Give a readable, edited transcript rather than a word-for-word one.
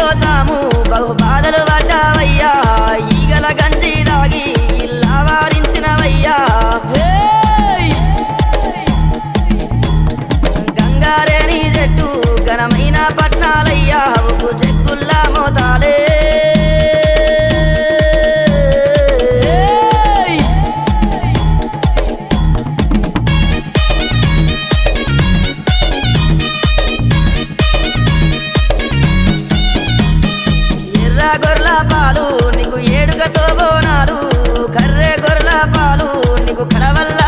కోసాము బహు బాధలు పడ్డావయ్యా ఈగల గంజి దాగి ఇల్లా వారించినవయ్యా గంగారేని చెట్టు ఘనమైన పట్నాలయ్యా ఉప్పు చెక్కుల్లా మోతాలే గొర్రెల పాలు నీకు ఏడుగతో బోనాలు కర్రె గొర్రెల పాలు నీకు కడవల్ల